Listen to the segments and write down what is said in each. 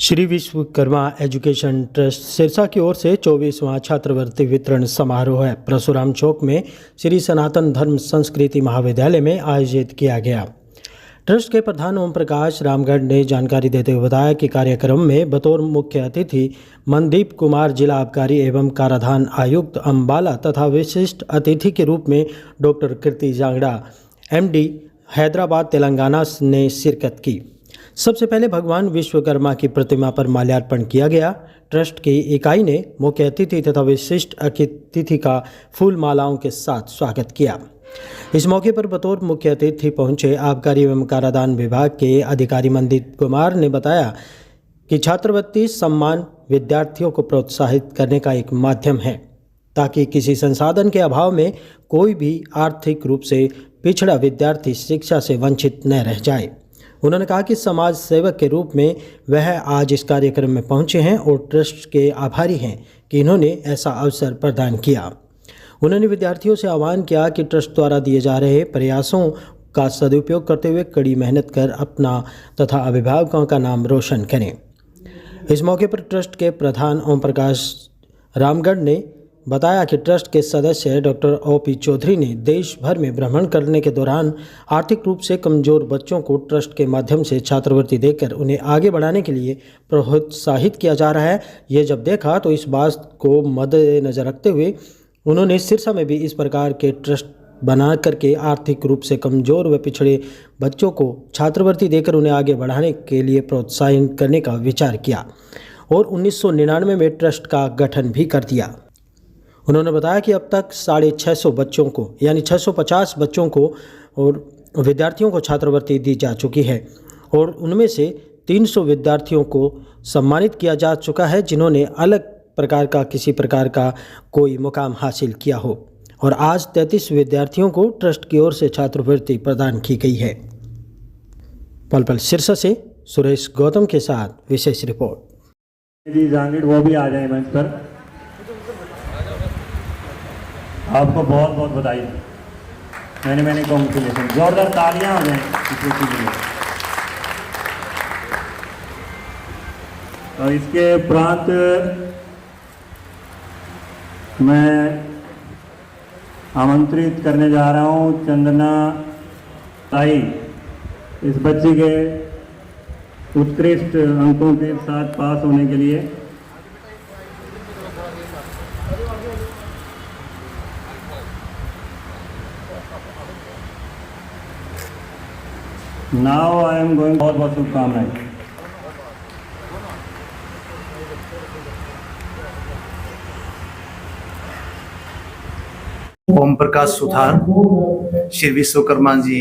Shri Vishwakarma education trust Sirsa की ओर से 24वां छात्रवृत्ति वितरण समारोह है परशुराम चौक में श्री सनातन धर्म संस्कृति महाविद्यालय में आयोजित किया गया। ट्रस्ट के प्रधान ओम प्रकाश रामगढ़ ने जानकारी देते हुए बताया कि कार्यक्रम में बतौर मुख्य अतिथि मनदीप कुमार जिला आबकारी एवं कराधान आयुक्त अम्बाला तथा विशिष्ट अतिथि के रूप में डॉक्टर कीर्ति जांगड़ा MD हैदराबाद तेलंगाना ने शिरकत की। सबसे पहले भगवान विश्वकर्मा की प्रतिमा पर माल्यार्पण किया गया। ट्रस्ट की इकाई ने मुख्य अतिथि तथा विशिष्ट अतिथि का फूल मालाओं के साथ स्वागत किया। इस मौके पर बतौर मुख्य अतिथि पहुंचे आबकारी एवं कराधान विभाग के अधिकारी मनदीप कुमार ने बताया कि छात्रवृत्ति सम्मान विद्यार्थियों को प्रोत्साहित करने का एक माध्यम है ताकि किसी संसाधन के अभाव में कोई भी आर्थिक रूप से पिछड़ा विद्यार्थी शिक्षा से वंचित न रह जाए। उन्होंने कहा कि समाज सेवक के रूप में वह आज इस कार्यक्रम में पहुंचे हैं और ट्रस्ट के आभारी हैं कि इन्होंने ऐसा अवसर प्रदान किया। उन्होंने विद्यार्थियों से आह्वान किया कि ट्रस्ट द्वारा दिए जा रहे प्रयासों का सदुपयोग करते हुए कड़ी मेहनत कर अपना तथा अभिभावकों का नाम रोशन करें। इस मौके पर ट्रस्ट के प्रधान ओम प्रकाश रामगढ़ ने बताया कि ट्रस्ट के सदस्य डॉक्टर OP चौधरी ने देश भर में भ्रमण करने के दौरान आर्थिक रूप से कमजोर बच्चों को ट्रस्ट के माध्यम से छात्रवृत्ति देकर उन्हें आगे बढ़ाने के लिए प्रोत्साहित किया जा रहा है। ये जब देखा तो इस बात को मद्देनजर रखते हुए उन्होंने सिरसा में भी इस प्रकार के ट्रस्ट बना करके आर्थिक रूप से कमजोर व पिछड़े बच्चों को छात्रवृत्ति देकर उन्हें आगे बढ़ाने के लिए प्रोत्साहित करने का विचार किया और 1999 में ट्रस्ट का गठन भी कर दिया। उन्होंने बताया कि अब तक 650 बच्चों को यानी 650 बच्चों को और विद्यार्थियों को छात्रवृत्ति दी जा चुकी है और उनमें से 300 विद्यार्थियों को सम्मानित किया जा चुका है जिन्होंने अलग प्रकार का किसी प्रकार का कोई मुकाम हासिल किया हो और आज 33 विद्यार्थियों को ट्रस्ट की ओर से छात्रवृत्ति प्रदान की गई है। पल सिरसा से सुरेश गौतम के साथ विशेष रिपोर्ट। जी जांगड़ वो भी आ जाए मंच पर। आपको बहुत बहुत बधाई, मैंने कॉन्ग्रेचुलेशन, जोरदार तालियां हो जाएं इसी के लिए। और इसके उपरांत मैं आमंत्रित करने जा रहा हूं चंदना ताई, इस बच्ची के उत्कृष्ट अंकों के साथ पास होने के लिए। नाउ आई एम गोइंग, बहुत बहुत शुभकामनाएं। ओम प्रकाश सुथार श्री विश्वकर्मा जी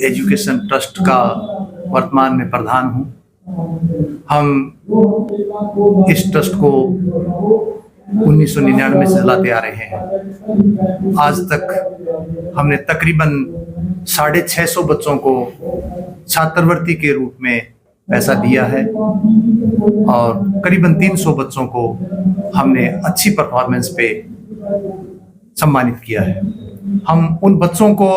एजुकेशन ट्रस्ट का वर्तमान में प्रधान हूँ। हम इस ट्रस्ट को 1999 से चलाते आ रहे हैं। आज तक हमने तकरीबन 650 बच्चों को छात्रवृत्ति के रूप में पैसा दिया है और करीबन 300 बच्चों को हमने अच्छी परफॉर्मेंस पे सम्मानित किया है। हम उन बच्चों को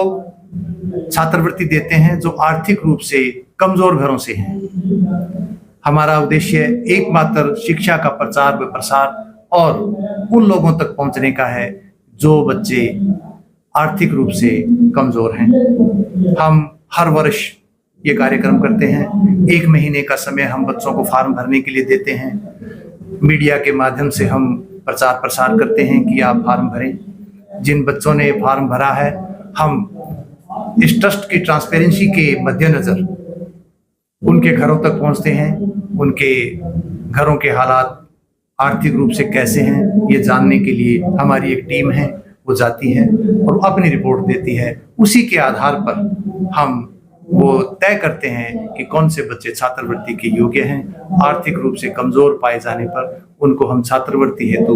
छात्रवृत्ति देते हैं जो आर्थिक रूप से कमजोर घरों से हैं। हमारा उद्देश्य एकमात्र शिक्षा का प्रचार व प्रसार और उन लोगों तक पहुंचने का है जो बच्चे आर्थिक रूप से कमजोर हैं। हम हर वर्ष ये कार्यक्रम करते हैं। 1 महीने का समय हम बच्चों को फॉर्म भरने के लिए देते हैं। मीडिया के माध्यम से हम प्रचार प्रसार करते हैं कि आप फॉर्म भरें। जिन बच्चों ने फॉर्म भरा है, हम इस ट्रस्ट की ट्रांसपेरेंसी के मद्देनजर उनके घरों तक पहुंचते हैं। उनके घरों के हालात आर्थिक रूप से कैसे हैं ये जानने के लिए हमारी एक टीम है, वो जाती है और अपनी रिपोर्ट देती है। उसी के आधार पर हम वो तय करते हैं कि कौन से बच्चे छात्रवृत्ति के योग्य हैं। आर्थिक रूप से कमजोर पाए जाने पर उनको हम छात्रवृत्ति हेतु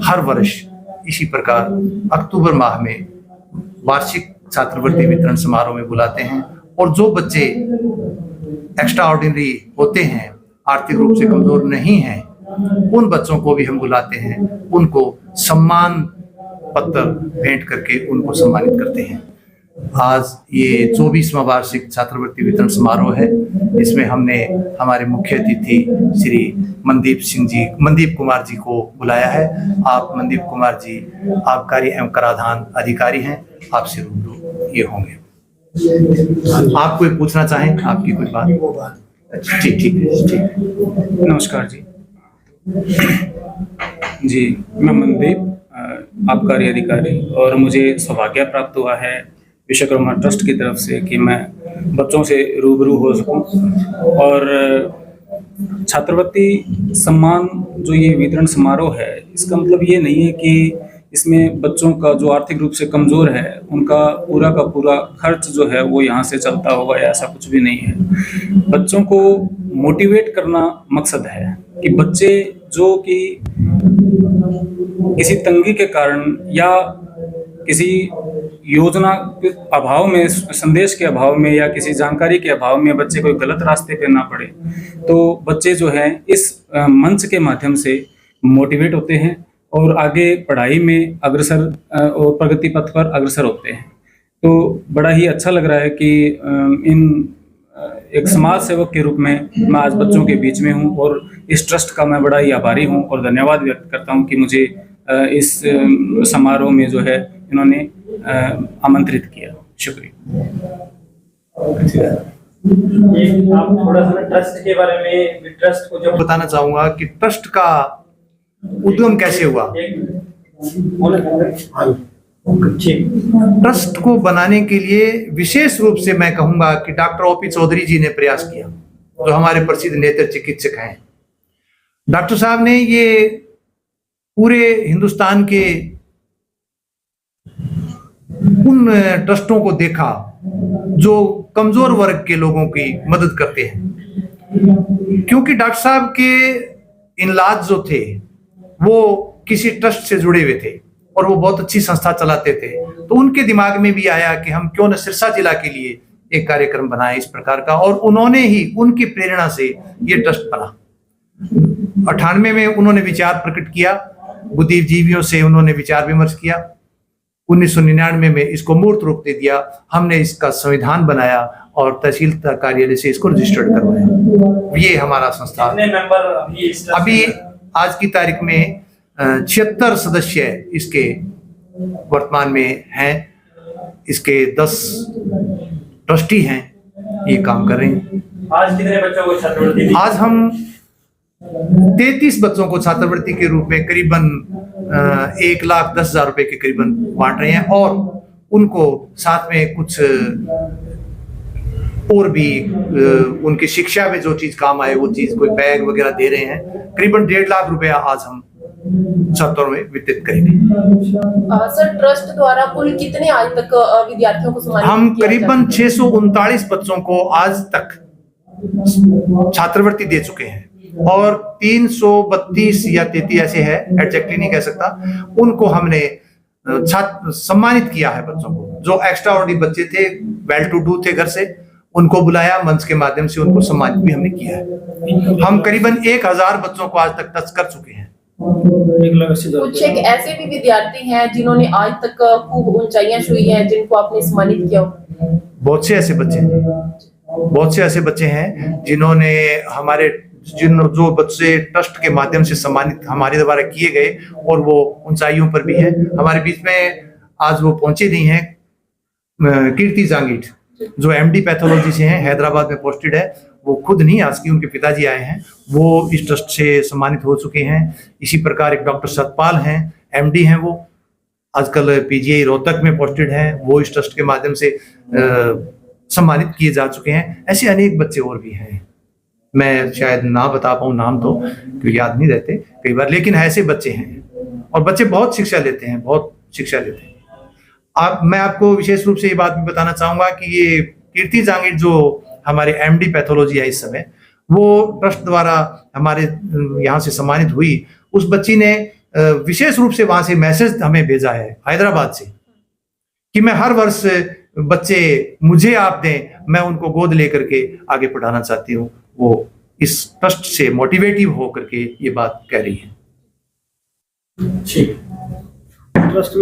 हर वर्ष इसी प्रकार अक्टूबर माह में वार्षिक छात्रवृत्ति वितरण समारोह में बुलाते हैं और जो बच्चे एक्स्ट्रा ऑर्डिनरी होते हैं, आर्थिक रूप से कमजोर नहीं हैं, उन बच्चों को भी हम बुलाते हैं। उनको सम्मान पत्र भेंट करके उनको सम्मानित करते हैं। आज ये 24वां वार्षिक छात्रवृत्ति वितरण समारोह है। इसमें हमने हमारे मुख्य अतिथि श्री मनदीप कुमार जी को बुलाया है। आप मनदीप कुमार जी आबकारी एवं कराधान अधिकारी हैं, आपसे रूबरू ये होंगे। आप कोई पूछना चाहें, आपकी कोई बात? अच्छा, ठीक। नमस्कार जी, मैं मनदीप आबकारी अधिकारी, और मुझे सौभाग्य प्राप्त हुआ है विश्वकर्मा ट्रस्ट की तरफ से कि मैं बच्चों से रूबरू हो सकूं। और छात्रवृत्ति सम्मान जो ये वितरण समारोह है, इसका मतलब ये नहीं है कि इसमें बच्चों का जो आर्थिक रूप से कमज़ोर है उनका पूरा का पूरा खर्च जो है वो यहाँ से चलता होगा, या ऐसा कुछ भी नहीं है। बच्चों को मोटिवेट करना मकसद है कि बच्चे जो कि किसी तंगी के कारण या किसी योजना के अभाव में, संदेश के अभाव में, या किसी जानकारी के अभाव में बच्चे कोई गलत रास्ते पे ना पड़े, तो बच्चे जो हैं इस मंच के माध्यम से मोटिवेट होते हैं और आगे पढ़ाई में अग्रसर और प्रगति पथ पर अग्रसर होते हैं। तो बड़ा ही अच्छा लग रहा है कि एक समाज सेवक के रूप में मैं आज बच्चों के बीच में हूं, और इस ट्रस्ट का मैं बड़ा ही आभारी हूं और धन्यवाद व्यक्त करता हूं कि मुझे इस समारोह में जो है इन्होंने आमंत्रित किया। शुक्रिया। आप थोड़ा सा ट्रस्ट के बारे में, ट्रस्ट को जब बताना चाहूंगा कि ट्रस्ट का उद्गम कैसे हुआ। ट्रस्ट को बनाने के लिए विशेष रूप से मैं कहूंगा कि डॉक्टर ओपी चौधरी जी ने प्रयास किया, जो हमारे प्रसिद्ध नेत्र चिकित्सक हैं। डॉक्टर साहब ने ये पूरे हिंदुस्तान के उन ट्रस्टों को देखा जो कमजोर वर्ग के लोगों की मदद करते हैं, क्योंकि डॉक्टर साहब के इलाज जो थे वो किसी ट्रस्ट से जुड़े हुए थे और वो बहुत अच्छी संस्था चलाते थे। तो उनके दिमाग में भी आया कि हम क्यों न सिरसा जिला के लिए एक कार्यक्रम बनाए इस प्रकार का, और उन्होंने ही, उनकी प्रेरणा से ये ट्रस्ट बना। 98 में उन्होंने विचार प्रकट किया, बुद्धिजीवियों से उन्होंने विचार विमर्श किया। 1999 में इसको मूर्त रूप दे दिया। हमने इसका संविधान बनाया और तहसील कार्यालय से इसको रजिस्टर्ड करवाया। ये हमारा संस्था अभी आज की तारीख में 76 सदस्य इसके वर्तमान में हैं। इसके 10 ट्रस्टी हैं, ये काम कर रहे हैं। आज कितने बच्चों को छात्रवृत्ति? आज हम 33 बच्चों को छात्रवृत्ति के रूप में करीबन 1,10,000 रुपए के करीबन बांट रहे हैं, और उनको साथ में कुछ और भी उनकी शिक्षा में जो चीज काम आए वो चीज, कोई बैग वगैरह दे रहे हैं। करीबन 1.5 लाख रुपया आज हम छात्रों में वितरित करेंगे। सर, ट्रस्ट द्वारा कुल कितने आज तक विद्यार्थियों को सम्मानित हम किया करीबन 639 बच्चों को आज तक छात्रवृत्ति दे चुके हैं, और 332 या 33 ऐसे है, एग्जैक्टली नहीं कह सकता, उनको हमने सम्मानित किया है। बच्चों को जो एक्स्ट्रा ऑर्डिनरी बच्चे थे, वेल टू डू थे, घर से उनको बुलाया, मंच के माध्यम से उनको सम्मानित भी हमने किया है। हम करीबन 1000 बच्चों को आज तक टच कर चुके हैं। कुछ एक ऐसे भी विद्यार्थी हैं जिन्होंने आज तक खूब ऊंचाइयां छुई हैं, जिनको आपने सम्मानित किया? बहुत से ऐसे बच्चे हैं जिन्होंने जो बच्चे ट्रस्ट के माध्यम से सम्मानित हमारे द्वारा किए गए, और वो ऊंचाइयों पर भी है। हमारे बीच में आज वो पहुंचे नहीं हैं, कीर्ति जांगीट जो एमडी पैथोलॉजी से हैं, हैदराबाद में पोस्टेड है। वो खुद नहीं, आज की उनके पिताजी आए हैं, वो इस ट्रस्ट से सम्मानित हो चुके हैं। इसी प्रकार एक डॉक्टर सतपाल हैं, एमडी हैं, वो आजकल पीजीआई रोहतक में पोस्टेड हैं, वो इस ट्रस्ट के माध्यम से सम्मानित किए जा चुके हैं। ऐसे अनेक बच्चे और भी हैं, मैं शायद ना बता पाऊँ नाम तो, क्योंकि याद नहीं रहते कई बार, लेकिन ऐसे बच्चे हैं, और बच्चे बहुत शिक्षा लेते हैं, बहुत शिक्षा लेते हैं। मैं आपको विशेष रूप से ये बात भी बताना चाहूंगा कि ये कीर्ति जांगीर जो हमारे एमडी पैथोलॉजी है इस समय, वो ट्रस्ट द्वारा हमारे यहाँ से सम्मानित हुई। उस बच्ची ने विशेष रूप से वहां से मैसेज हमें भेजा है हैदराबाद से कि मैं हर वर्ष बच्चे मुझे आप दें, मैं उनको गोद लेकर के आगे पढ़ाना चाहती हूँ। वो इस ट्रस्ट से मोटिवेटिव हो करके ये बात कह रही है। ठीक, ट्रस्ट